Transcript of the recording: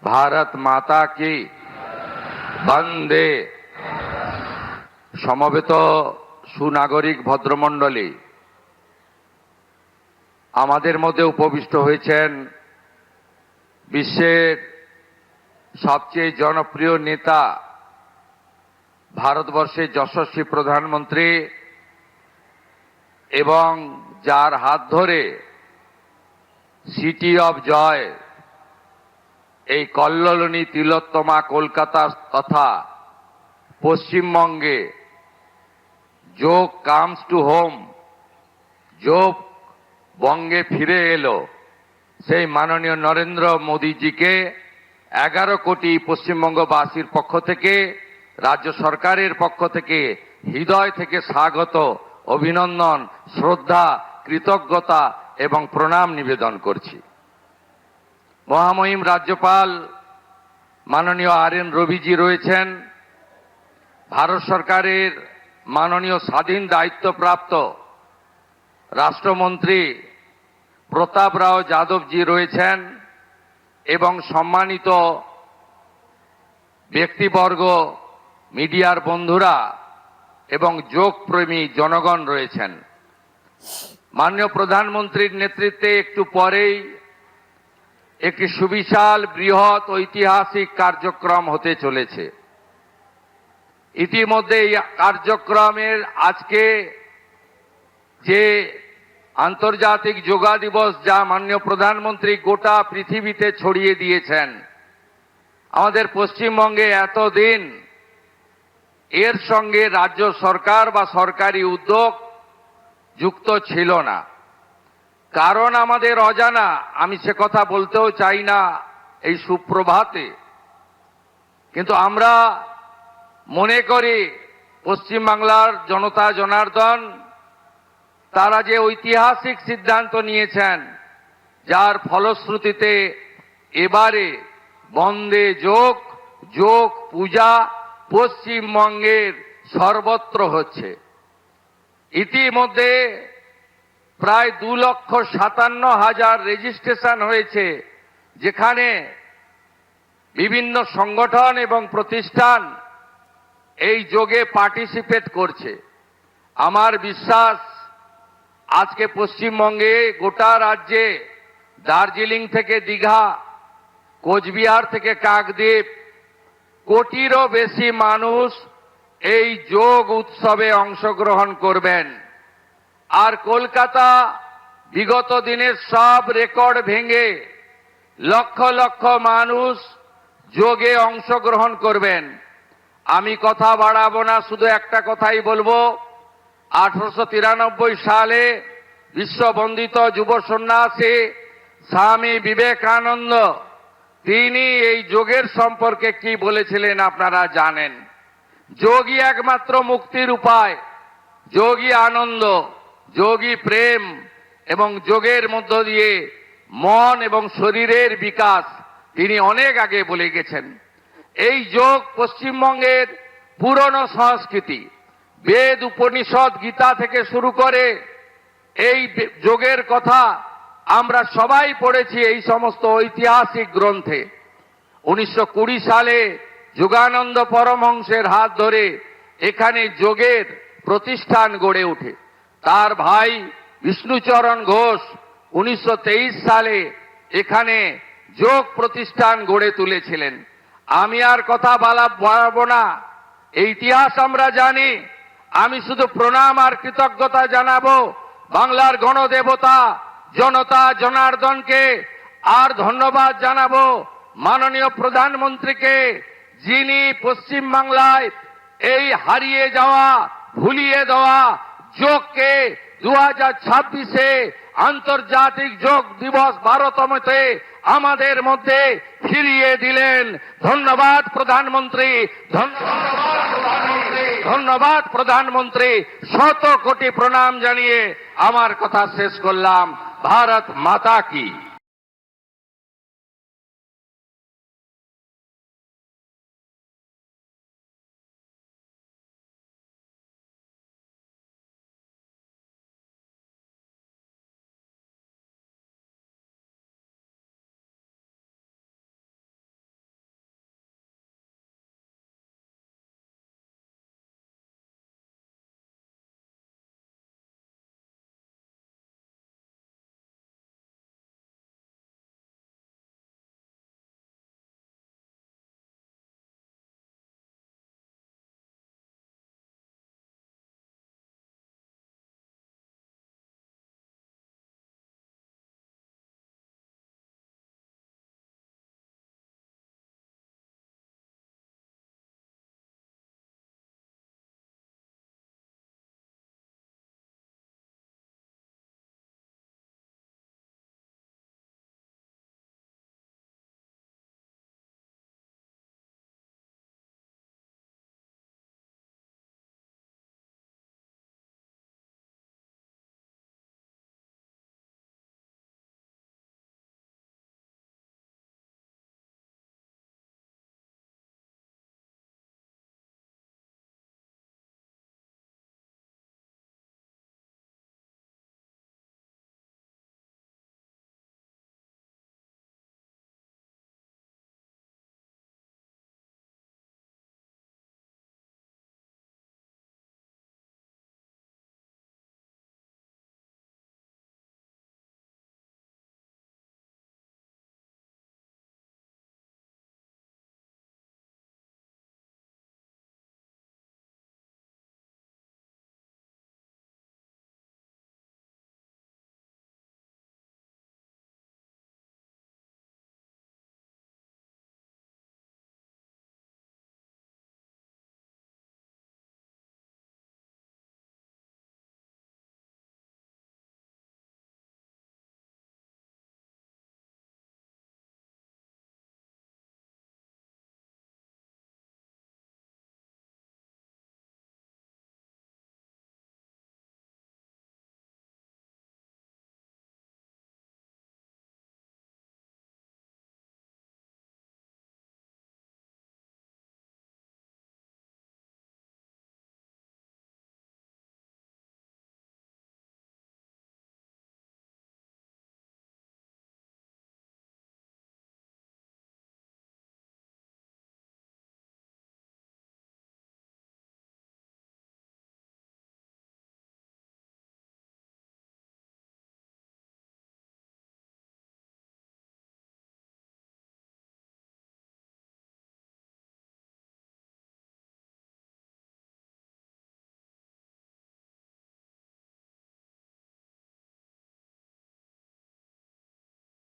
भारत माता की वंदे। সমবেত সুনাগরিক ভদ্রমণ্ডলী, আমাদের মধ্যে উপবিষ্ট হয়েছেন বিশ্বের সবচেয়ে জনপ্রিয় নেতা, ভারতবর্ষের যশস্বী প্রধানমন্ত্রী এবং যার হাত ধরে সিটি অফ জয় এই কল্লোলিনী তিলোত্তমা কলকাতা তথা পশ্চিমবঙ্গে যোগ কামস টু হোম, যোগ বঙ্গে ফিরে এলো, সেই মাননীয় নরেন্দ্র মোদীজিকে 11 কোটি পশ্চিমবঙ্গবাসীর পক্ষ থেকে, রাজ্য সরকারের পক্ষ থেকে হৃদয় থেকে স্বাগত, অভিনন্দন, শ্রদ্ধা, কৃতজ্ঞতা এবং প্রণাম নিবেদন করছি। মহামহিম রাজ্যপাল মাননীয় RN রবিজি রয়েছেন, ভারত সরকারের মাননীয় স্বাধীন দায়িত্বপ্রাপ্ত রাষ্ট্রমন্ত্রী প্রতাপ রাও যাদবজি রয়েছেন এবং সম্মানিত ব্যক্তিবর্গ, মিডিয়ার বন্ধুরা এবং যোগপ্রেমী জনগণ রয়েছেন। মাননীয় প্রধানমন্ত্রীর নেতৃত্বে একটু পরেই একটি সুবিশাল বৃহৎ ঐতিহাসিক কার্যক্রম হতে চলেছে। ইতিমধ্যে এই কার্যক্রমের আজকে যে আন্তর্জাতিক যোগা দিবস, যা মাননীয় প্রধানমন্ত্রী গোটা পৃথিবীতে ছড়িয়ে দিয়েছেন, আমাদের পশ্চিমবঙ্গে এতদিন এর সঙ্গে রাজ্য সরকার বা সরকারি উদ্যোগ যুক্ত ছিল না। কারণ আমাদের অজানা, আমি সে কথা বলতেও চাই না এই সুপ্রভাতে, কিন্তু আমরা মনে করি পশ্চিমবাংলার জনতা জনার্দন তারা যে ঐতিহাসিক সিদ্ধান্ত নিয়েছেন, যার ফলশ্রুতিতে এবারে বন্দে যোগ, যোগ পূজা পশ্চিমবঙ্গের সর্বত্র হচ্ছে। ইতিমধ্যে প্রায় 2,57,000 রেজিস্ট্রেশন হয়েছে, যেখানে বিভিন্ন সংগঠন এবং প্রতিষ্ঠান এই যোগে পার্টিসিপেট করছে। আমার বিশ্বাস আজকে পশ্চিমবঙ্গে গোটা রাজ্যে দার্জিলিং থেকে দীঘা, কোচবিহার থেকে কাকদ্বীপ, কোটিরও বেশি মানুষ এই যোগ উৎসবে অংশগ্রহণ করবেন। আর কলকাতা বিগত দিনের সব রেকর্ড ভেঙে লক্ষ লক্ষ মানুষ যোগে অংশগ্রহণ করবেন। আমি কথা বাড়াবো না, শুধু একটা কথাই বলবো। 1893 সালে বিশ্ববন্দিত যুব সন্ন্যাসী স্বামী বিবেকানন্দ তিনি এই যোগের সম্পর্কে কি বলেছিলেন আপনারা জানেন। যোগই একমাত্র মুক্তির উপায়, যোগই আনন্দ, যোগই প্রেম এবং যোগের মধ্য দিয়ে মন এবং শরীরের বিকাশ তিনি অনেক আগে বলে গেছেন। এই যোগ পশ্চিমবঙ্গের পুরনো সংস্কৃতি, বেদ, উপনিষদ, গীতা থেকে শুরু করে এই যোগের কথা আমরা সবাই পড়েছি এই সমস্ত ঐতিহাসিক গ্রন্থে। 1920 সালে যোগানন্দ পরমহংসের হাত ধরে এখানে যোগের প্রতিষ্ঠান গড়ে ওঠে। তার ভাই বিষ্ণুচরণ ঘোষ 1923 সালে এখানে যোগ প্রতিষ্ঠান গড়ে তুলেছিলেন। আমি আর কথা বাড়াবো না, এই ইতিহাস আমরা জানি। আমি শুধু প্রণাম আর কৃতজ্ঞতা জানাবো বাংলার গণদেবতা জনতা জনার্দনকে, আর ধন্যবাদ জানাবো মাননীয় প্রধানমন্ত্রীকে, যিনি পশ্চিমবাংলায় এই হারিয়ে যাওয়া, ভুলিয়ে দেওয়া যোগকে 2026-এ আন্তর্জাতিক যোগ দিবস 12তমতে আমাদের মধ্যে ফিরিয়ে দিলেন। ধন্যবাদ প্রধানমন্ত্রী, ধন্যবাদ প্রধানমন্ত্রী। শত কোটি প্রণাম জানিয়ে আমার কথা শেষ করলাম। ভারত মাতা কি।